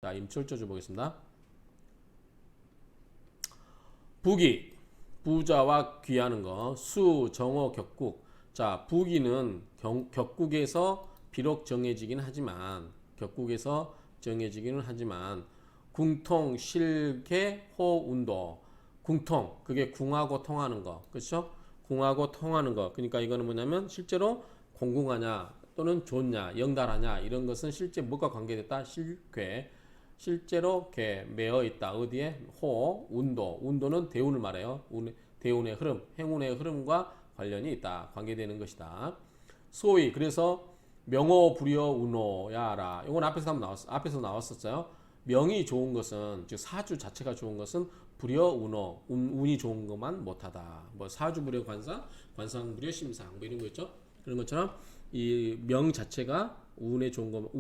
자, 임철조주 보겠습니다. 부기, 부자와 귀하는 거, 수, 정어, 격국. 자, 부기는 격국에서 비록 정해지기는 하지만 궁통, 실계, 호, 운도. 궁통, 그게 궁하고 통하는 거. 그렇죠? 궁하고 통하는 거. 그러니까 이거는 뭐냐면 실제로 공궁하냐 또는 좋냐, 영달하냐 이런 것은 실제 뭐가 관계됐다? 실괴. 실제로 개 매어 있다. 어디에? 호, 운도. 운도는 대운을 말해요. 대운의 흐름, 행운의 흐름과 관련이 있다. 관계되는 것이다. 소위 그래서 명호, 불여, 운호야라. 이건 앞에서 나왔었어요. 명이 좋은 것은 즉 사주 자체가 좋은 것은 불여, 운호, 운이 좋은 것만 못하다. 뭐 사주 불여 관사, 관상 불여 심상 뭐 이런 거 있죠. 그런 것처럼 이 명 자체가 운에 좋은 것,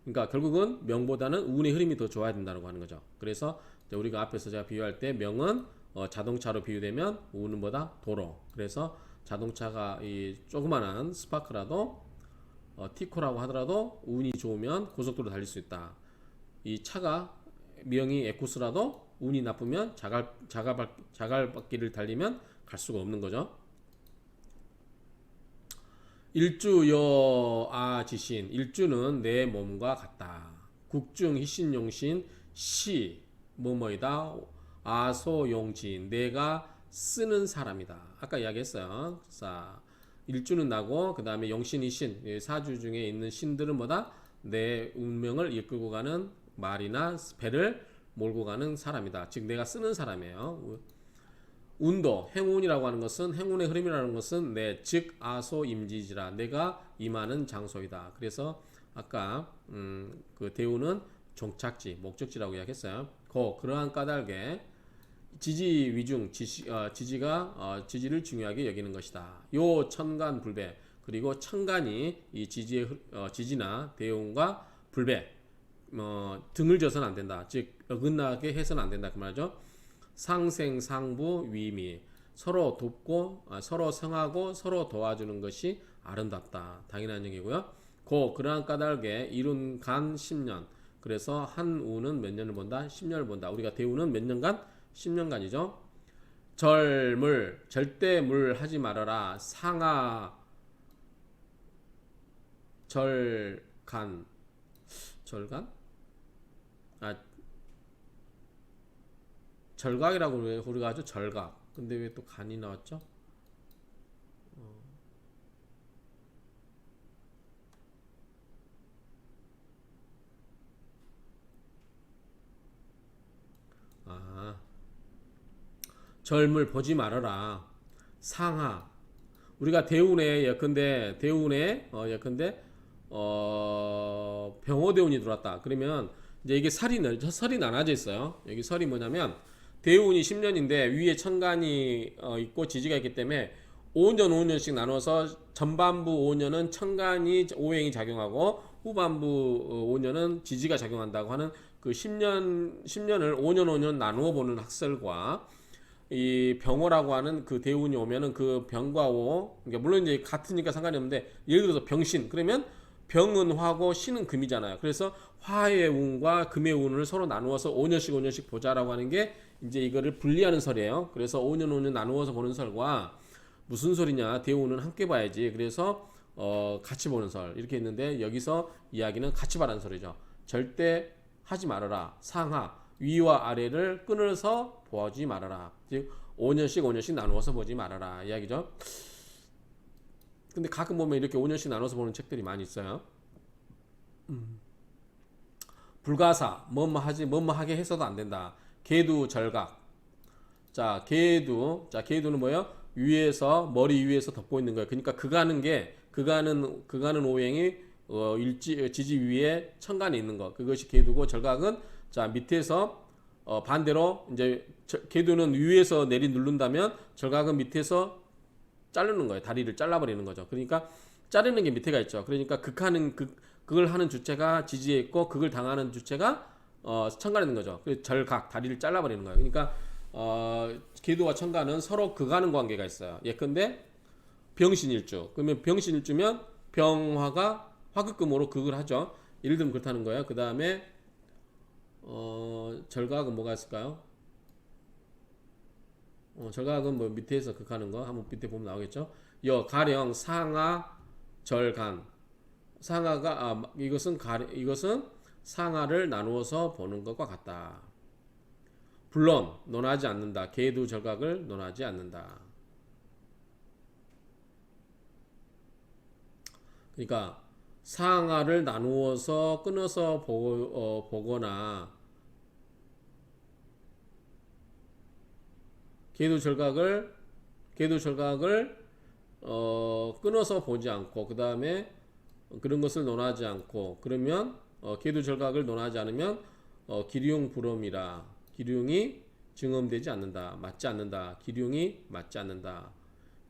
그러니까 결국은 명보다는 운의 흐름이 더 좋아야 된다고 하는 거죠. 그래서 우리가 앞에서 제가 비유할 때 명은 자동차로 비유되면 운은 뭐다? 도로. 그래서 자동차가 이 조그만한 스파크라도 티코라고 하더라도 운이 좋으면 고속도로 달릴 수 있다. 이 차가 명이 에쿠스라도 운이 나쁘면 자갈바퀴를 달리면 갈 수가 없는 거죠. 일주여아지신. 일주는 내 몸과 같다. 국중 희신용신 시 뭐뭐이다. 아소용진 내가 쓰는 사람이다. 아까 이야기했어요. 자, 일주는 나고 그 다음에 용신이 신 사주 중에 있는 신들은 뭐다? 내 운명을 이끌고 가는 말이나 배를 몰고 가는 사람이다. 즉 내가 쓰는 사람이에요. 운도, 행운이라고 하는 것은 행운의 흐름이라는 것은 내 즉 아소임지지라 내가 임하는 장소이다. 그래서 아까 그 대우는 종착지, 목적지라고 이야기했어요. 그러한 까닭에 지지 위중 지지를 중요하게 여기는 것이다. 요 천간 불배 그리고 천간이 이 지지나 대운과 불배 등을 져서는 안 된다. 즉 어긋나게 해서는 안 된다 그 말이죠. 상생상부 위미 서로 돕고 서로 성하고 서로 도와주는 것이 아름답다. 당연한 얘기고요. 그러한 까닭에 이룬 간 10년 그래서 한 우는 몇 년을 본다? 10년을 본다. 우리가 대우는 몇 년간? 10년간이죠. 절대물 하지 말아라. 상하 절간 절각이라고 우리가 하죠. 절각. 근데 왜 또 간이 나왔죠? 절물 보지 말아라. 상하. 우리가 대운에 예컨대 병호대운이 들어왔다. 그러면 이제 이게 설이 나눠져 있어요. 여기 설이 뭐냐면 대운이 10년인데 위에 천간이 있고 지지가 있기 때문에 5년 5년씩 나눠서 전반부 5년은 천간이 오행이 작용하고 후반부 5년은 지지가 작용한다고 하는 그 10년을 5년 5년 나누어 보는 학설과 이 병호라고 하는 그 대운이 오면은 그 병과 오, 그러니까 물론 이제 같으니까 상관이 없는데 예를 들어서 병신 그러면 병은 화고 신은 금이잖아요. 그래서 화의 운과 금의 운을 서로 나누어서 5년씩 보자라고 하는 게 이제 이거를 분리하는 설이에요. 그래서 5년 5년 나누어서 보는 설과 무슨 소리냐 대운은 함께 봐야지. 그래서 같이 보는 설 이렇게 있는데 여기서 이야기는 같이 봐라는 소리죠. 절대 하지 말아라. 상하 위와 아래를 끊어서 보지 말아라. 즉 5년씩 나누어서 보지 말아라 이야기죠. 근데 가끔 보면 이렇게 5년씩 나눠서 보는 책들이 많이 있어요. 불가사 뭐뭐 하게 해서도 안 된다. 계두 절각. 자 계두는 뭐예요? 위에서 머리 위에서 덮고 있는 거예요. 그러니까 그가는 오행이 지지 위에 천간에 있는 거. 그것이 계두고 절각은 자 밑에서 반대로 이제 계두는 위에서 누른다면 절각은 밑에서 자르는 거예요. 다리를 잘라버리는 거죠. 그러니까 자르는 게 밑에가 있죠. 그러니까 그걸 하는 주체가 지지에 있고 그걸 당하는 주체가 천간에 있는 거죠. 그래서 절각 다리를 잘라버리는 거예요. 그러니까 계두와 천간은 서로 극하는 관계가 있어요. 예컨대 병신일주. 그러면 병신일주면 병화가 화극금으로 극을 하죠. 예를 들면 그렇다는 거예요. 그 다음에 절각은 뭐가 있을까요? 절각은 뭐 밑에서 극하는 거 한번 밑에 보면 나오겠죠. 가령 상하 절간. 상하가 이것은 상하를 나누어서 보는 것과 같다. 물론 논하지 않는다. 계두 절각을 논하지 않는다. 그러니까 상하를 나누어서 끊어서 보거나 계두 절각을 끊어서 보지 않고 그 다음에 그런 것을 논하지 않고 그러면 계두 절각을 논하지 않으면 기륭 불엄이라 기륭이 증엄되지 않는다. 맞지 않는다. 기륭이 맞지 않는다.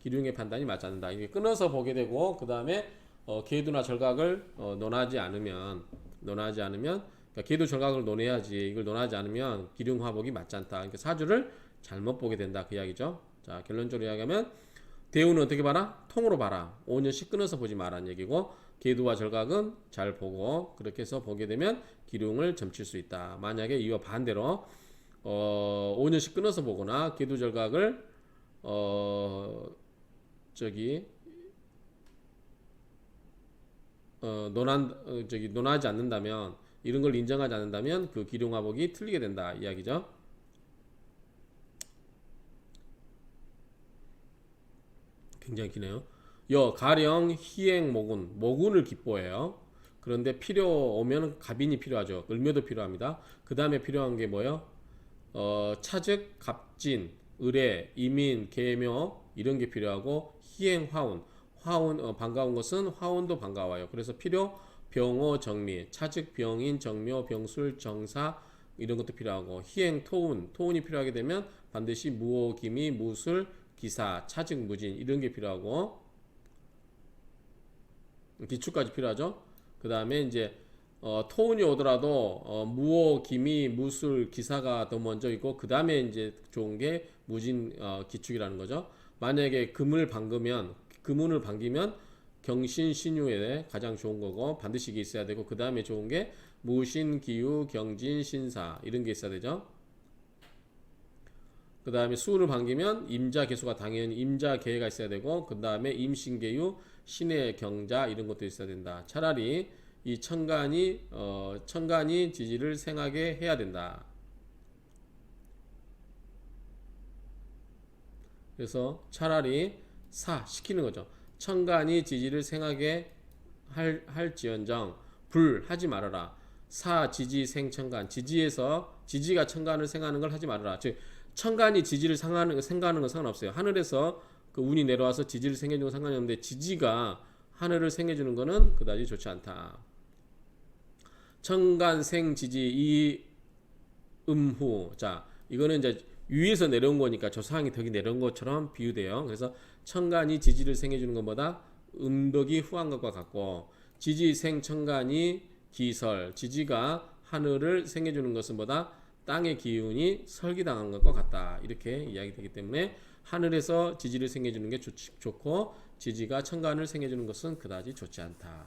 기륭의 판단이 맞지 않는다. 이게 끊어서 보게 되고 그 다음에 계두나 절각을 논하지 않으면 그러니까 계두 절각을 논해야지 이걸 논하지 않으면 기륭 화복이 맞지 않다. 그러니까 사주를 잘못 보게 된다 그 이야기죠. 자 결론적으로 이야기하면 대우는 어떻게 봐라? 통으로 봐라. 5년씩 끊어서 보지 마라는 얘기고 계두와 절각은 잘 보고 그렇게 해서 보게 되면 기륭을 점칠 수 있다. 만약에 이와 반대로 5년씩 끊어서 보거나 계두 절각을 논하지 않는다면 이런 걸 인정하지 않는다면 그 기륭화복이 틀리게 된다 이야기죠. 굉장히 기네요. 가령 희행 모군을 기뻐해요. 그런데 필요 오면 갑인이 필요하죠. 을묘도 필요합니다. 그 다음에 필요한 게 뭐예요? 차즉, 갑진, 을의, 이민, 계묘 이런 게 필요하고 희행, 화운 반가운 것은 화운도 반가워요. 그래서 필요 병호, 정미, 차즉, 병인, 정묘, 병술, 정사 이런 것도 필요하고 희행, 토운이 필요하게 되면 반드시 무호, 기미, 무술, 기사, 차즉, 무진 이런 게 필요하고 기축까지 필요하죠. 그 다음에 이제 토운이 오더라도 무호, 기미, 무술, 기사가 더 먼저 있고 그 다음에 이제 좋은 게 무진 기축이라는 거죠. 만약에 금운을 반기면 경신, 신유에 가장 좋은 거고 반드시 이게 있어야 되고 그 다음에 좋은 게 무신, 기유, 경진, 신사 이런 게 있어야 되죠. 그 다음에 수운을 반기면 임자, 개수가 당연히 임자, 계가 있어야 되고 그 다음에 임신계유, 신의 경자 이런 것도 있어야 된다. 차라리 이 천간이 지지를 생하게 해야 된다. 그래서 차라리 시키는 거죠. 천간이 지지를 생하게 할지언정 하지 말아라. 지지 생천간 지지가 천간을 생하는 걸 하지 말아라. 즉 천간이 지지를 생하는 건 상관없어요. 하늘에서 그 운이 내려와서 지지를 생겨주는 건 상관이 없는데 지지가 하늘을 생겨주는 거는 그다지 좋지 않다. 천간 생지지 이음후. 자, 이거는 이제 위에서 내려온 거니까 저 상황이 덕이 내려온 것처럼 비유돼요. 그래서 천간이 지지를 생겨주는 것보다 음덕이 후한 것과 같고 지지생 천간이 기설 지지가 하늘을 생겨주는 것은 보다 땅의 기운이 설기당한 것과 같다. 이렇게 이야기되기 때문에 하늘에서 지지를 생겨주는 게 좋고 지지가 천간을 생겨주는 것은 그다지 좋지 않다.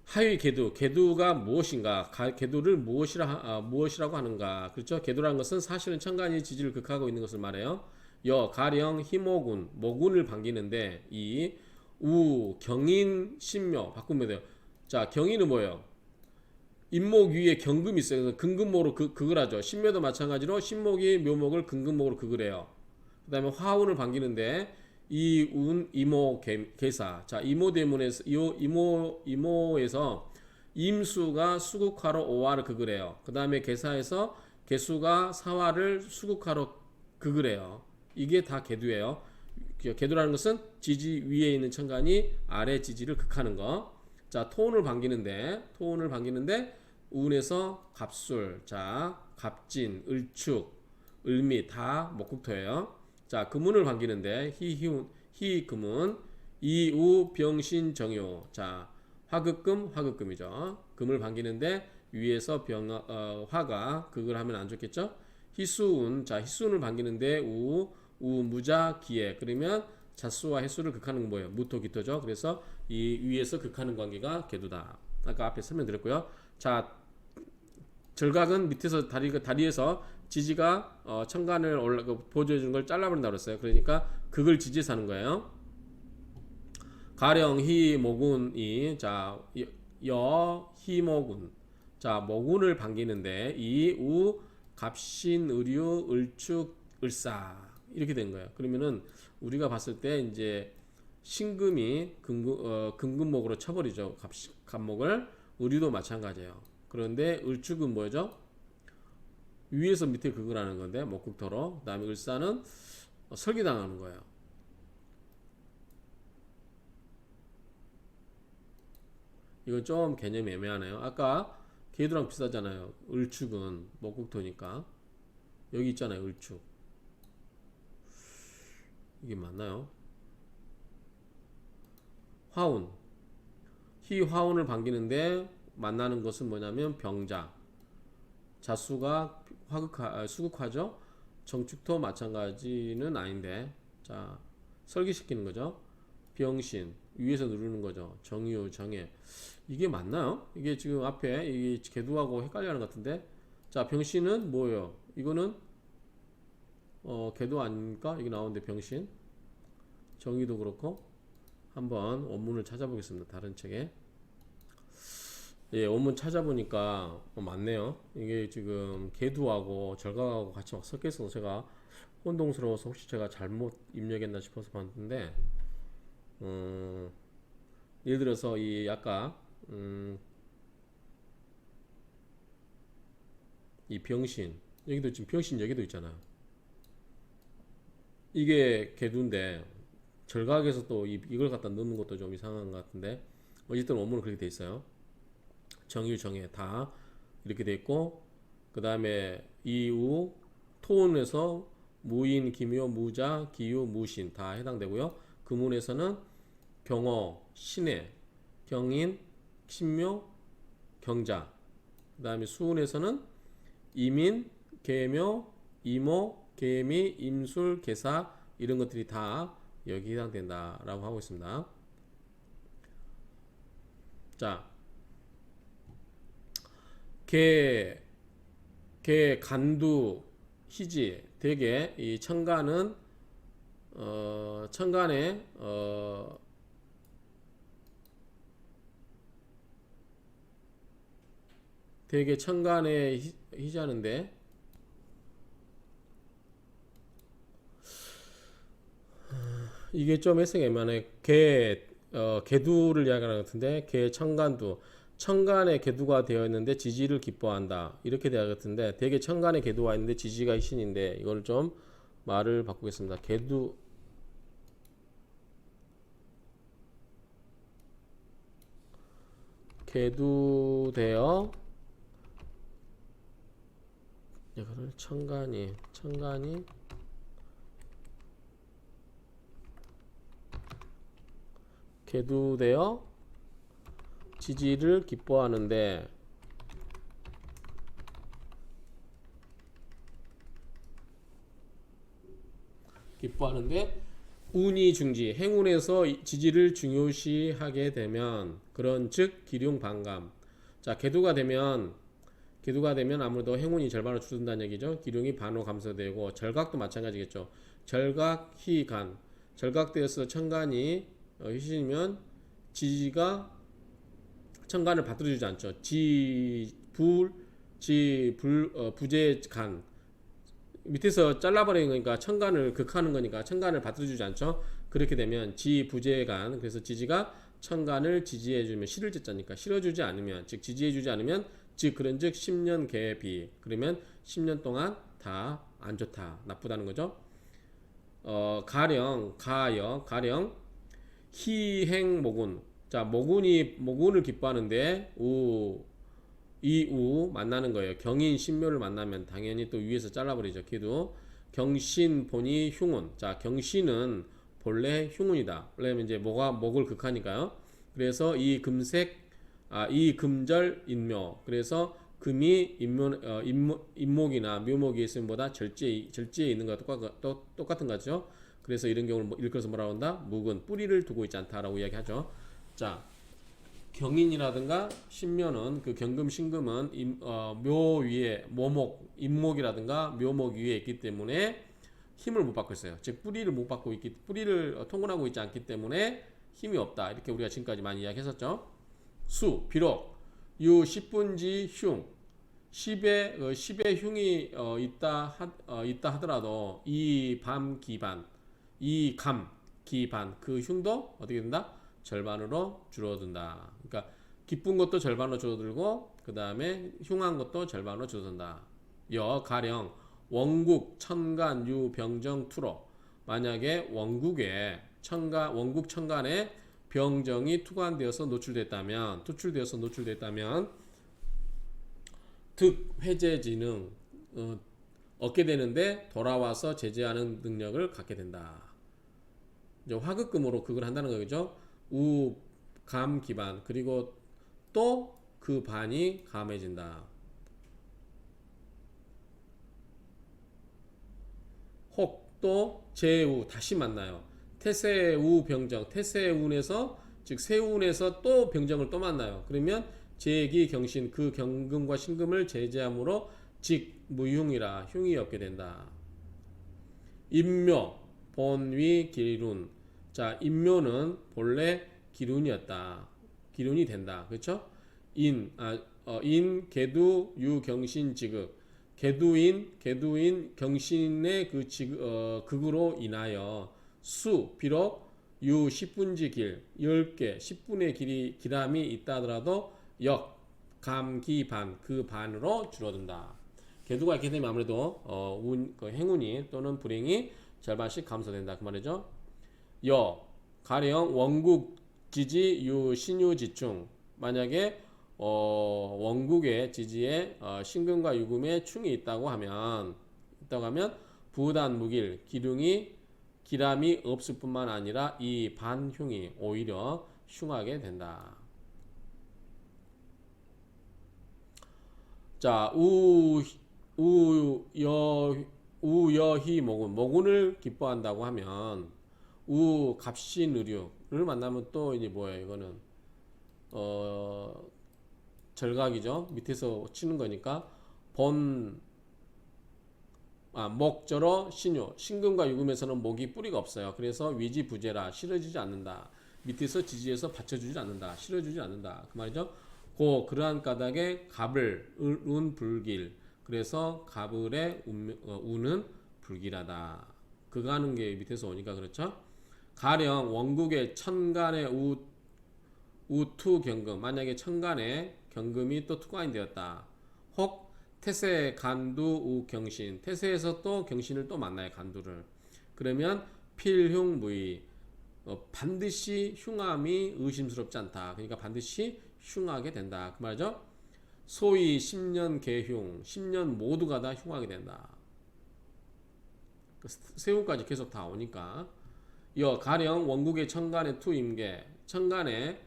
하위 계두가 무엇인가? 계두를 무엇이라고 하는가? 그렇죠? 계두라는 것은 사실은 천간이 지지를 극하고 있는 것을 말해요. 가령 희모군, 모군을 반기는데 이 경인, 신묘 바꾸면 돼요. 자, 경인은 뭐예요? 임목 위에 경금이 있어요. 그래서 근금목으로 극을 하죠. 신묘도 마찬가지로 신목이 묘목을 근금목으로 극을 해요. 그 다음에 화운을 반기는데 이운, 이모, 계사. 자, 이모대문에서 이모에서 임수가 수국화로 오화를 극을 해요. 그 다음에 계사에서 계수가 사화를 수국화로 극을 해요. 이게 다 계두예요. 계두라는 것은 지지 위에 있는 천간이 아래 지지를 극하는 거. 자, 토운을 반기는데 운에서 갑술, 자, 갑진, 을축, 을미 다 목국토예요. 자, 금운을 반기는데 희금운, 이우, 병신, 정요. 자, 화극금이죠. 금을 반기는데 위에서 화가 극을 하면 안 좋겠죠. 희수운, 자, 희수운을 반기는데 무자, 기해. 그러면 자수와 해수를 극하는 건 뭐예요? 무토, 기토죠. 그래서 이 위에서 극하는 관계가 계두다. 아까 앞에 설명드렸고요. 자, 절각은 밑에서 다리에서 지지가 천간을 보조해 주는 걸 잘라버린다고 그랬어요. 그러니까 극을 지지해서 하는 거예요. 가령 희 모군이 자 희모군 자 모군을 반기는데 이우 갑신 을유 을축 을사 이렇게 된 거예요. 그러면은 우리가 봤을 때 이제 신금이 금금목으로 쳐버리죠. 갑목을 을유도 마찬가지예요. 그런데 을축은 뭐죠? 위에서 밑에 극을 하는 건데 목극토로. 그다음에 을사는 설기당하는 거예요. 이건 좀 개념이 애매하네요. 아까 개두랑 비슷하잖아요. 을축은 목극토니까 여기 있잖아요. 을축 이게 맞나요? 화운 희 화운을 반기는데 만나는 것은 뭐냐면 병자 자수가 수극화죠. 정축토 마찬가지는 아닌데 자 설기시키는 거죠. 병신 위에서 누르는 거죠. 정유 정해 이게 맞나요? 이게 지금 앞에 이 개두하고 헷갈려하는 것 같은데 자 병신은 뭐예요? 이거는 개두 아닙니까? 이게 나오는데 병신 정의도 그렇고 한번 원문을 찾아보겠습니다. 다른 책에 예, 원문 찾아보니까 맞네요. 이게 지금 개두하고 절각하고 같이 막 섞여 있어서 제가 혼동스러워서 혹시 제가 잘못 입력했나 싶어서 봤는데 예를 들어서 이 아까 이 병신 여기도 지금 병신 여기도 있잖아요. 이게 개두인데 절각에서 또 이걸 갖다 넣는 것도 좀 이상한 것 같은데 어쨌든 원문은 그렇게 돼 있어요. 정유 정해 다 이렇게 돼 있고 그 다음에 이우 토운에서 무인 기묘 무자 기유 무신 다 해당되고요. 금운에서는 경어 신해 경인 신묘 경자 그 다음에 수운에서는 이민 계묘 이모 계미 임술 계사 이런 것들이 다 여기 해당된다라고 하고 있습니다. 자, 개 간두 희지 대개 이 천간은 천간에 대개 천간에 희자는데 이게 좀 해석이 애매하네. 개두를 이야기하는 것 같은데 개 천간두 천간에 개두가 되어 있는데 지지를 기뻐한다 이렇게 되어 같은데 대개 천간에 개두가 있는데 지지가 신인데 이걸 좀 말을 바꾸겠습니다. 개두 되어 이거를 천간이 개두되어 지지를 기뻐하는데 운이 중지 행운에서 지지를 중요시하게 되면 그런 즉 기륭 반감 자 개두가 되면 아무래도 행운이 절반으로 줄어든다는 얘기죠. 기륭이 반으로 감소되고 절각도 마찬가지겠죠. 절각 희간 절각되어서 천간이 희신이면 지지가 천간을 받들어주지 않죠. 부재간 밑에서 잘라버리는 거니까 천간을 극하는 거니까 천간을 받들어주지 않죠. 그렇게 되면 지부재간 그래서 지지가 천간을 지지해주면 실을제자니까 실어주지 않으면 즉 지지해주지 않으면 즉 그런즉 10년 개비 그러면 10년 동안 다 안 좋다 나쁘다는 거죠. 가령 희행모군 자 모군을 기뻐하는데 이우 만나는 거예요. 경인 신묘를 만나면 당연히 또 위에서 잘라버리죠. 기도 경신 본이 흉운 자 경신은 본래 흉운이다. 왜냐면 이제 목을 극하니까요. 그래서 이 금절 인묘 그래서 금이 인목이나 묘목이 있으면 보다 절지에 있는 것과 똑같은 거죠. 그래서 이런 경우를 일컬어서 뭐라고 한다? 묵은 뿌리를 두고 있지 않다라고 이야기하죠. 자, 경인이라든가 신묘는 그 경금 신금은 묘 위에 모목 임목이라든가 묘목 위에 있기 때문에 힘을 못 받고 있어요. 즉 뿌리를 못 받고 있기 뿌리를 통근하고 있지 않기 때문에 힘이 없다. 이렇게 우리가 지금까지 많이 이야기했었죠. 수 비록 유 10분지 흉 10의 흉이 있다 하더라도 이 밤 기반 이 감 기반 그 흉도 어떻게 된다? 절반으로 줄어든다. 그러니까 기쁜 것도 절반으로 줄어들고 그 다음에 흉한 것도 절반으로 줄어든다. 여 가령 원국 천간 유 병정 투로 만약에 원국 천간에 병정이 투과되어서 노출됐다면 득 회제 지능 얻게 되는데 돌아와서 제재하는 능력을 갖게 된다. 이제 화극금으로 그걸 한다는 거죠. 우, 감 기반 그리고 또 그 반이 감해진다. 혹 또 제우 다시 만나요. 태세우 병정 태세운에서 즉 세운에서 또 병정을 또 만나요. 그러면 제기 경신 그 경금과 신금을 제재함으로 직 무흉이라 흉이 없게 된다. 임묘 본위 기룬 자 임묘는 본래 기룬이었다. 기룬이 된다. 그렇죠? 인 계두 유 경신 지극 계두인 경신의 그 극으로 인하여 수 비록 유 10분지 길 10개 10분의 기람이 있다 하더라도 역 감기 반 그 반으로 줄어든다. 계두가 있게 되면 아무래도 그 행운이 또는 불행이 절반씩 감소된다 그 말이죠. 여 가령 원국 지지 유 신유지충 만약에 원국의 지지에 신금과 유금의 충이 있다고 하면 부단 무길 기람이 없을 뿐만 아니라 이 반흉이 오히려 흉하게 된다. 자, 우여희 모군을 기뻐한다고 하면 갑신의류를 만나면 또 이제 뭐예요? 이거는 절각이죠. 밑에서 치는 거니까 목절어 신유 신금과 유금에서는 목이 뿌리가 없어요. 그래서 위지부재라 실어지지 않는다. 밑에서 지지해서 받쳐주지 않는다. 실어주지 않는다. 그 말이죠. 그러한 까닭에 갑을 운 불길 그래서 갑을의 운은 불길하다. 그거 하는 게 밑에서 오니까 그렇죠. 가령 원국의 천간의 우투 경금 만약에 천간에 경금이 또 투과인 되었다. 혹 태세 간두 우 경신 태세에서 또 경신을 또 만나요. 간두를. 그러면 필흉무의 반드시 흉함이 의심스럽지 않다. 그러니까 반드시 흉하게 된다. 그 말이죠. 소위 10년 개흉 10년 모두가 다 흉하게 된다. 세우까지 계속 다 오니까 여 가령 원국의 천간의 투임계 천간에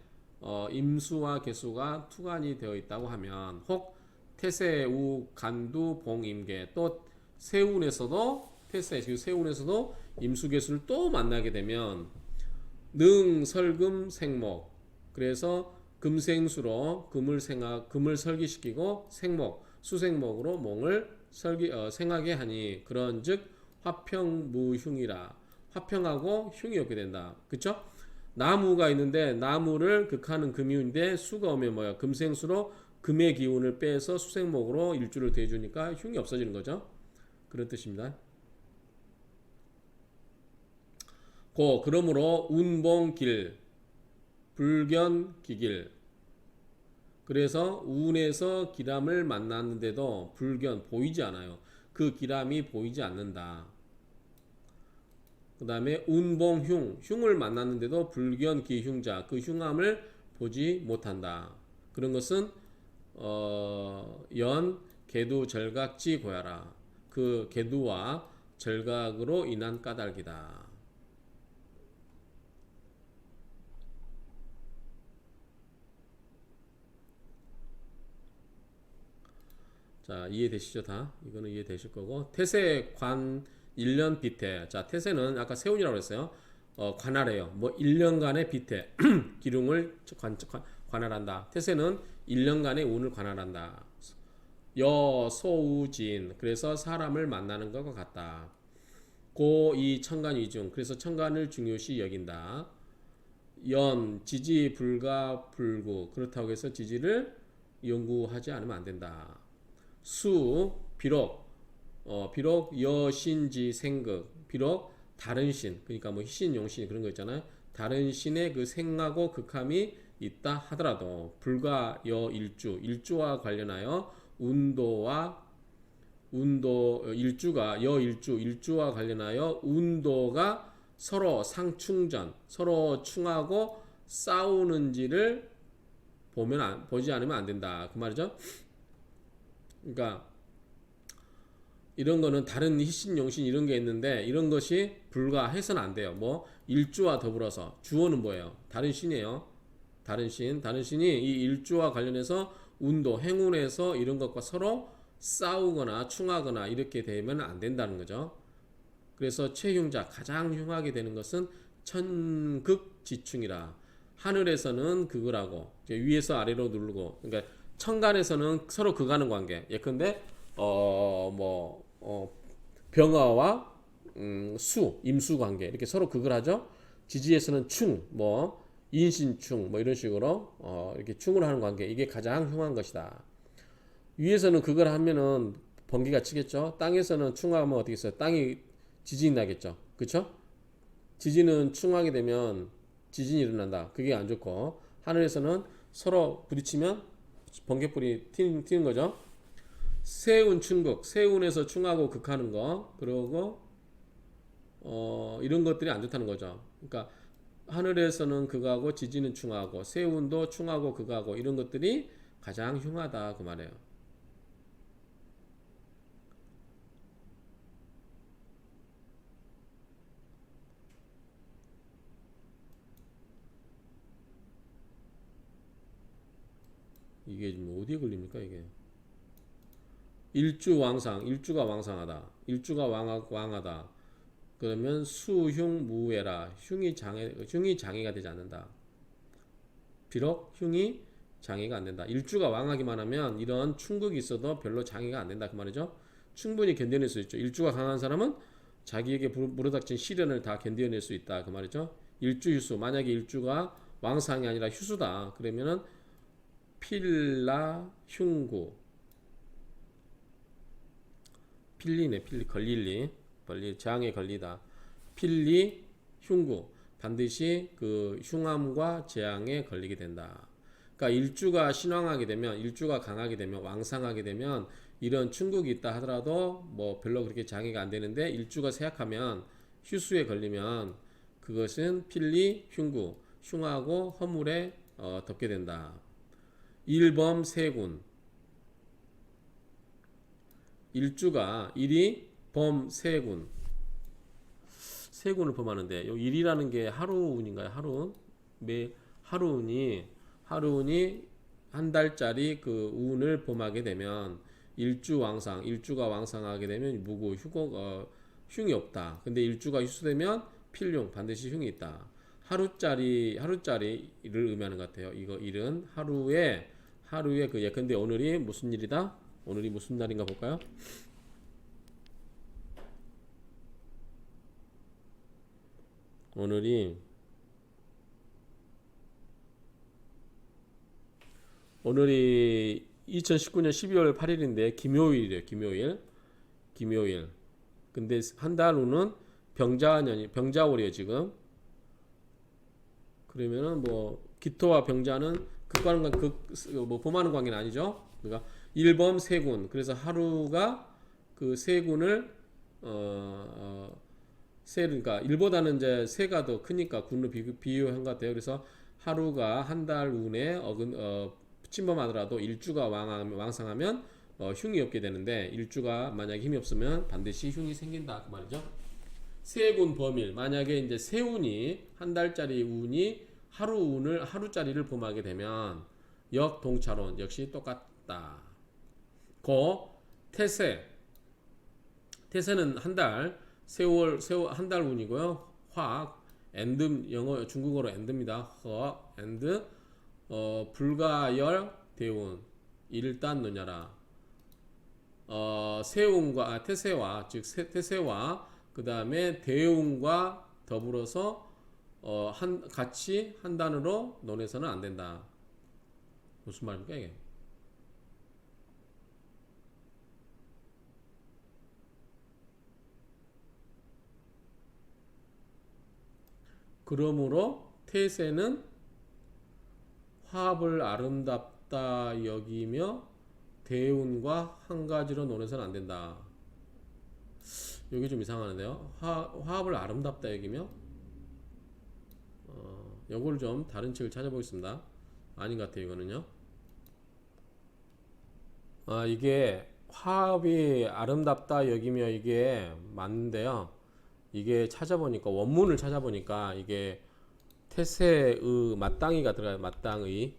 임수와 개수가 투간이 되어 있다고 하면 혹 태세우 간두 봉임계 또 세운에서도 세운에서도 임수개수를 또 만나게 되면 능 설금 생목 그래서 금생수로 금을 설기시키고 생목 수생목으로 몽을 생하게 하니 그런즉 화평무흉이라 화평하고 흉이 없게 된다. 그쵸? 나무가 있는데 나무를 극하는 금이인데 수가 오면 뭐야? 금생수로 금의 기운을 빼서 수생목으로 일주를 대주니까 흉이 없어지는 거죠. 그런 뜻입니다. 그러므로 운봉길 불견기길 그래서 운에서 기람을 만났는데도 불견 보이지 않아요. 그 기람이 보이지 않는다. 그 다음에 운봉흉을 만났는데도 불견기흉자 그 흉함을 보지 못한다. 그런 것은 연 계두 절각지 고야라 그 계두와 절각으로 인한 까닭이다. 자, 이해되시죠? 다? 이거는 이해되실 거고. 태세 관 1년 비태. 자, 태세는 아까 세운이라고 했어요. 관할해요. 뭐 1년간의 비태. 기륭을 관할한다. 태세는 1년간의 운을 관할한다. 여소우진 그래서 사람을 만나는 것과 같다. 고이 천간위중 그래서 천간을 중요시 여긴다. 연 지지 불가 불구 그렇다고 해서 지지를 연구하지 않으면 안 된다. 수 비록 여신지 생극 비록 다른 신 그러니까 뭐 희신 용신 그런 거 있잖아요. 다른 신의 그 생하고 극함이 있다 하더라도 불가 일주와 관련하여 일주와 관련하여 운도가 서로 상충전 서로 충하고 싸우는지를 보지 않으면 안 된다 그 말이죠. 그러니까 이런 거는 다른 희신 용신 이런 게 있는데 이런 것이 불가해서는 안 돼요. 뭐 일주와 더불어서 주어는 뭐예요? 다른 신이에요. 다른 신이 이 일주와 관련해서 운도 행운에서 이런 것과 서로 싸우거나 충하거나 이렇게 되면 안 된다는 거죠. 그래서 최흉자 가장 흉하게 되는 것은 천극지충이라. 하늘에서는 극을하고 위에서 아래로 누르고 그러니까 천간에서는 서로 극하는 관계. 예컨대 병화와 임수 관계 이렇게 서로 극을 하죠. 지지에서는 충, 인신충 이런 식으로 이렇게 충을 하는 관계 이게 가장 흉한 것이다. 위에서는 그걸 하면은 번개가 치겠죠. 땅에서는 충하면 어떻게 있어요? 땅이 지진이 나겠죠. 그렇죠? 지진은 충하게 되면 지진이 일어난다. 그게 안 좋고 하늘에서는 서로 부딪히면 번개불이 튀는 거죠. 세운 충극, 세운에서 충하고 극하는 거 그리고 이런 것들이 안 좋다는 거죠. 그러니까 하늘에서는 극하고 지진은 충하고 세운도 충하고 극하고 이런 것들이 가장 흉하다 그 말이에요. 이게 지금 어디에 걸립니까 이게? 일주가 왕하다. 그러면 수흉무해라. 흉이 장애가 되지 않는다. 비록 흉이 장애가 안 된다. 일주가 왕하기만 하면 이런 충극이 있어도 별로 장애가 안 된다 그 말이죠. 충분히 견뎌낼 수 있죠. 일주가 강한 사람은 자기에게 물어닥친 시련을 다 견뎌낼 수 있다 그 말이죠. 일주휴수 만약에 일주가 왕상이 아니라 휴수다 그러면은 필라 흉구 필리 걸릴리 장에 걸리다. 필리 흉구 반드시 그 흉함과 재앙에 걸리게 된다. 그러니까 일주가 신왕하게 되면 일주가 강하게 되면 왕상하게 되면 이런 충국이 있다 하더라도 뭐 별로 그렇게 장애가 안 되는데 일주가 쇠약하면 휴수에 걸리면 그것은 필리 흉구 흉하고 허물에 덮게 된다. 일범 세군 일주가 일이 범 세군 세군을 범하는데 요 일이라는 게 하루운인가요? 하루운이 한 달짜리 그 운을 범하게 되면 일주가 왕상하게 되면 무구 흉이 없다. 근데 일주가 휴수되면 필흉 반드시 흉이 있다. 하루짜리를 의미하는 것 같아요. 이거 일은 하루에 그 예컨대 오늘이 무슨 일이다? 오늘이 무슨 날인가 볼까요? 오늘이 2019년 12월 8일인데 김요일이에요. 김요일. 근데 한 달 후는 병자월이에요, 지금. 그러면은 뭐 기토와 병자는 범하는 관계는 아니죠. 그러니까 일범 세군. 그래서 하루가 그 세군을 그러니까 일보다는 이제 세가 더 크니까 군으로 비유한 것 같아요. 그래서 하루가 한 달 운에 침범하더라도 일주가 왕상하면 흉이 없게 되는데 일주가 만약에 힘이 없으면 반드시 흉이 생긴다 그 말이죠. 세군 범일 만약에 이제 세운이 한 달짜리 운이 하루짜리를 범하게 되면 역동차론 역시 똑같다. 태세는 한 달 세월 한 달 운이고요. 화학 엔드 영어 중국어로 엔드입니다. 엔드 불가열 대운 일단 노냐라. 세운과 태세와 즉 태세와 그 다음에 대운과 더불어서 같이 한 단으로 논해서는 안 된다. 무슨 말입니까 이게? 그러므로 태세는 화합을 아름답다 여기며 대운과 한 가지로 논해서는 안 된다. 여기 좀 이상하는데요. 화합을 아름답다 여기며 요걸 좀 다른 책을 찾아보겠습니다. 아닌 것 같아요 이거는요. 이게 화합이 아름답다 여기며 이게 맞는데요. 이게 찾아보니까 원문을 찾아보니까 이게 태세의 마땅히가 들어가요. 마땅의.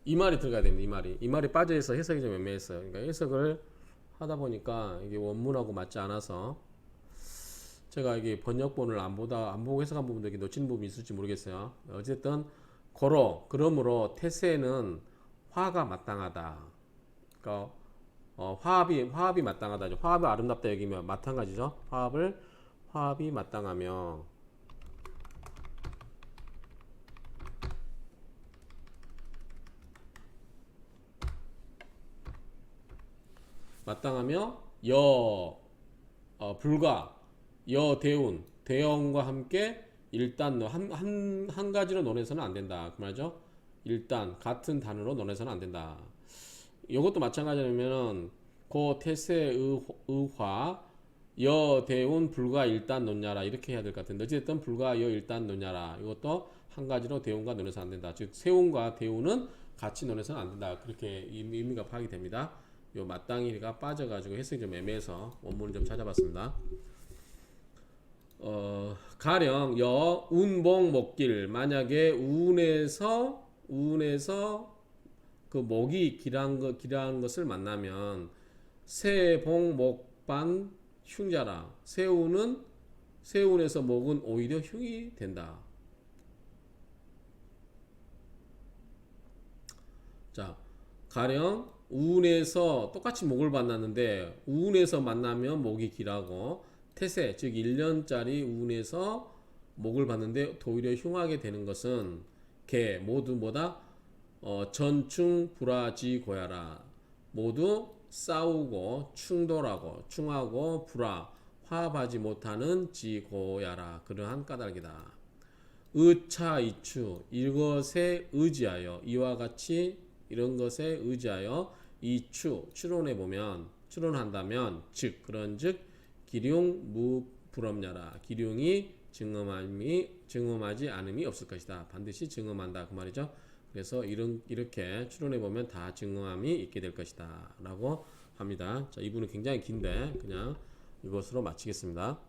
이 말이 들어가야 됩니다. 이 말이 빠져있어 해석이 좀 애매했어요. 그러니까 해석을 하다 보니까 이게 원문하고 맞지 않아서 제가 이게 번역본을 안 보고 해석한 부분도 이렇게 놓친 부분이 있을지 모르겠어요. 어쨌든 그러므로 태세는 화가 마땅하다. 그러니까 화합이 마땅하다. 화합이 아름답다 여기면 마찬가지죠. 화합이 마땅하며 불가 대운 대형과 함께 일단 한 가지로 논해서는 안 된다. 그 말이죠. 일단 같은 단어로 논해서는 안 된다. 이것도 마찬가지라면은 고 태세 의화 대운 불가 일단 논냐라 이렇게 해야 될 것 같은데 어쨌든 불가 일단 논냐라 이것도 한 가지로 대운과 논해서 안 된다. 즉 세운과 대운은 같이 논해서는 안 된다. 그렇게 의미가 파악이 됩니다. 요 마땅히가 빠져가지고 해석이 좀 애매해서 원문을 좀 찾아봤습니다. 가령 운봉 목길 만약에 운에서 그 목이 길한 것을 만나면 세봉 목반 흉자라. 세운에서 목은 오히려 흉이 된다. 자, 가령 운에서 똑같이 목을 만났는데 운에서 만나면 목이 길하고 태세 즉 1년짜리 운에서 목을 봤는데 오히려 흉하게 되는 것은 개 모두 뭐다? 전충 불화지 고야라. 모두 싸우고 충돌하고 충하고 불화 화합하지 못하는 지고야라. 그러한 까닭이다. 의차 이추 이것에 의지하여 이와 같이 이런 것에 의지하여 추론한다면 즉 그런즉 기룡 무불업냐라. 기룡이 증음하지 않음이 없을 것이다. 반드시 증음한다 그 말이죠. 그래서 이렇게 추론해 보면 다 증음함이 있게 될 것이다 라고 합니다. 자, 이 부분은 굉장히 긴데 그냥 이것으로 마치겠습니다.